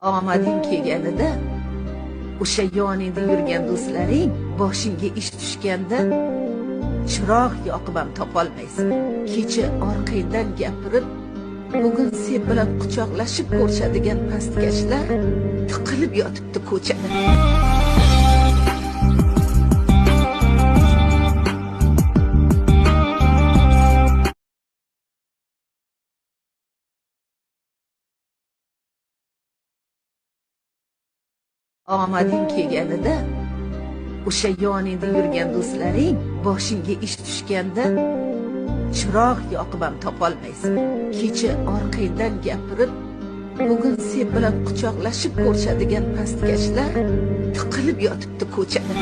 Omading kelganida, o'sha yoningda yurgan do'stlaring boshingga ish tushganda chiroq yoqib ham topolmaysan. Kecha orqangdan gapirib, bugun sen bilan quchoqlashib ko'rishadigan pastkashlar tiqilib yotibdi ko'chada. Omading kelganida, o'sha yoningda yurgan do'stlaring boshingga ish tushganda chiroq yoqib ham topolmaysan. Kecha orqangdan gapirib, bugun sen bilan quchoqlashib ko'rishadigan pastkashlar tiqilib yotibdi ko'chada.